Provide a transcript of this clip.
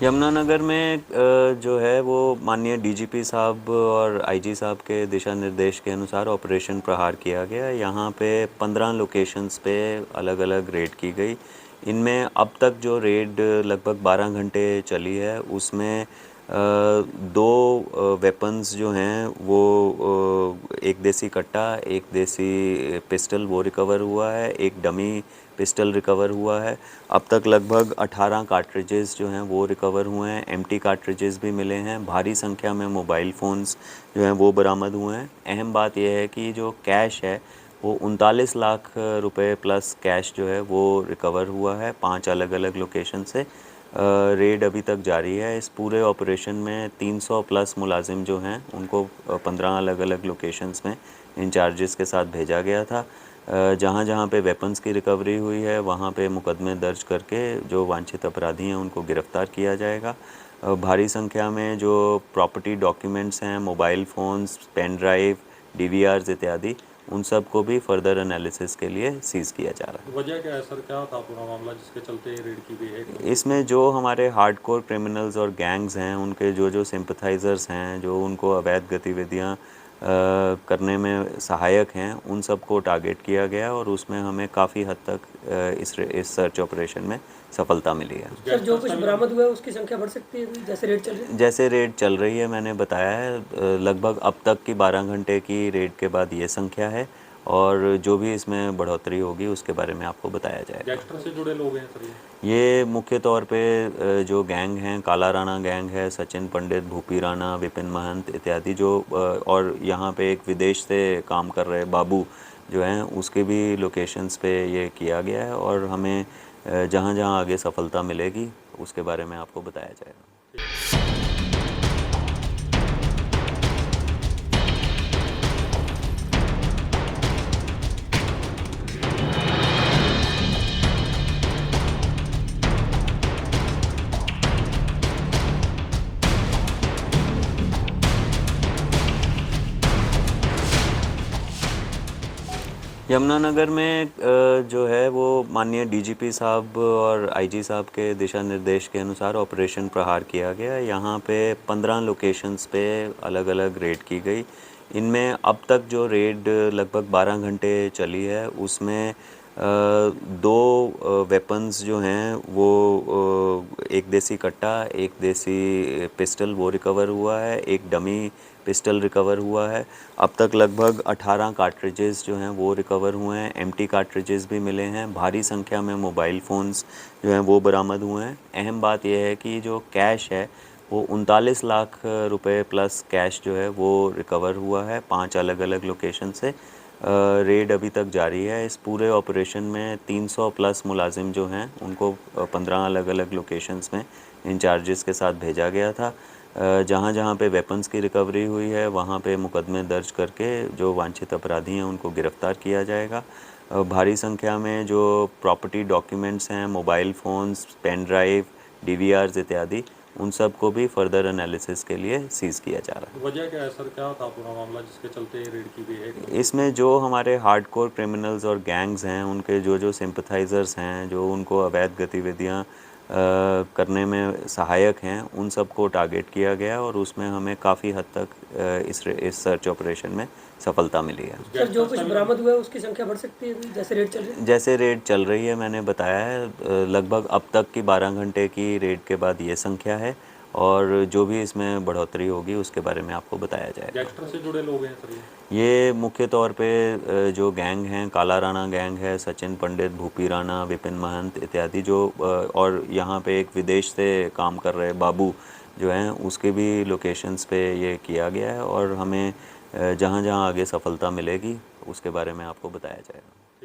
यमुनानगर में जो है वो माननीय डीजीपी साहब और आईजी साहब के दिशा निर्देश के अनुसार ऑपरेशन प्रहार किया गया। यहाँ पे 15 लोकेशंस पे अलग अलग रेड की गई। इनमें अब तक जो रेड लगभग 12 घंटे चली है उसमें दो वेपन्स जो हैं वो एक देसी कट्टा, एक देसी पिस्टल वो रिकवर हुआ है, एक डमी पिस्टल रिकवर हुआ है। अब तक लगभग 18 कार्ट्रिजेस जो हैं वो रिकवर हुए हैं। एम्प्टी कार्ट्रिजेस भी मिले हैं। भारी संख्या में मोबाइल फ़ोन्स जो हैं वो बरामद हुए हैं। अहम बात यह है कि जो कैश है वो 39 लाख रुपए प्लस कैश जो है वो रिकवर हुआ है 5 अलग अलग लोकेशन से। रेड अभी तक जारी है। इस पूरे ऑपरेशन में 300 प्लस मुलाजिम जो हैं उनको 15 अलग अलग लोकेशंस में इंचार्जेस के साथ भेजा गया था। जहाँ जहाँ पे वेपन्स की रिकवरी हुई है वहाँ पे मुकदमे दर्ज करके जो वांछित अपराधी हैं उनको गिरफ़्तार किया जाएगा। भारी संख्या में जो प्रॉपर्टी डॉक्यूमेंट्स हैं, मोबाइल फ़ोन्स, पेन ड्राइव, डीवीआर्स इत्यादि, उन सब को भी फर्दर एनालिसिस के लिए सीज़ किया जा रहा है। वजह क्या है सर, क्या था पूरा मामला जिसके चलते रेड की गई है? इसमें जो हमारे हार्डकोर क्रिमिनल्स और गैंग्स हैं उनके जो सिंपथाइज़र्स हैं, जो उनको अवैध गतिविधियां करने में सहायक हैं, उन सबको टारगेट किया गया और उसमें हमें काफ़ी हद तक इस सर्च ऑपरेशन में सफलता मिली है। सर, जो कुछ बरामद हुआ है उसकी संख्या बढ़ सकती है जैसे रेड चल रही है? जैसे रेड चल रही है मैंने बताया है, लगभग अब तक की 12 घंटे की रेड के बाद ये संख्या है और जो भी इसमें बढ़ोतरी होगी उसके बारे में आपको बताया जाएगा। गैंगस्टर से जुड़े लोग हैं सर ये मुख्य तौर पे जो गैंग हैं, काला राणा गैंग है, सचिन पंडित, भूपी राणा, विपिन महंत इत्यादि, जो और यहाँ पे एक विदेश से काम कर रहे बाबू जो हैं उसके भी लोकेशंस पे ये किया गया है और हमें जहाँ जहाँ आगे सफलता मिलेगी उसके बारे में आपको बताया जाएगा। यमुनानगर में जो है वो माननीय डीजीपी साहब और आईजी साहब के दिशा निर्देश के अनुसार ऑपरेशन प्रहार किया गया। यहाँ पे 15 लोकेशंस पे अलग अलग रेड की गई। इनमें अब तक जो रेड लगभग 12 घंटे चली है उसमें दो वेपन्स जो हैं वो एक देसी कट्टा, एक देसी पिस्टल वो रिकवर हुआ है, एक डमी पिस्टल रिकवर हुआ है। अब तक लगभग 18 कार्ट्रिजेस जो हैं वो रिकवर हुए हैं। एम्प्टी कार्ट्रिजेस भी मिले हैं। भारी संख्या में मोबाइल फ़ोन्स जो हैं वो बरामद हुए हैं। अहम बात यह है कि जो कैश है वो 39 लाख रुपए प्लस कैश जो है वो रिकवर हुआ है 5 अलग अलग लोकेशन से। रेड अभी तक जारी है। इस पूरे ऑपरेशन में 300 प्लस मुलाजिम जो हैं उनको 15 अलग अलग लोकेशंस में इंचार्जेस के साथ भेजा गया था। जहाँ जहाँ पे वेपन्स की रिकवरी हुई है वहाँ पे मुकदमे दर्ज करके जो वांछित अपराधी हैं उनको गिरफ़्तार किया जाएगा। भारी संख्या में जो प्रॉपर्टी डॉक्यूमेंट्स हैं, मोबाइल फ़ोन्स, पेन ड्राइव, डीवीआर्स इत्यादि, उन सब को भी फर्दर एनालिसिस के लिए सीज़ किया जा रहा है। वजह क्या है सर, क्या था पूरा मामला जिसके चलते रेड की गई है? इसमें जो हमारे हार्डकोर क्रिमिनल्स और गैंग्स हैं उनके जो सिंपथाइज़र्स हैं, जो उनको अवैध गतिविधियां करने में सहायक हैं, उन सबको टारगेट किया गया और उसमें हमें काफ़ी हद तक इस सर्च ऑपरेशन में सफलता मिली है। सर, जो कुछ बरामद हुआ है उसकी संख्या बढ़ सकती है जैसे रेड चल रही है? जैसे रेड चल रही है मैंने बताया है, लगभग अब तक की 12 घंटे की रेड के बाद ये संख्या है और जो भी इसमें बढ़ोतरी होगी उसके बारे में आपको बताया जाएगा। गैंगस्टर से जुड़े लोग हैं सर ये मुख्य तौर पे जो गैंग हैं, काला राणा गैंग है, सचिन पंडित, भूपी राणा, विपिन महंत इत्यादि, जो और यहाँ पे एक विदेश से काम कर रहे बाबू जो हैं उसके भी लोकेशंस पे ये किया गया है और हमें जहाँ जहाँ आगे सफलता मिलेगी उसके बारे में आपको बताया जाएगा।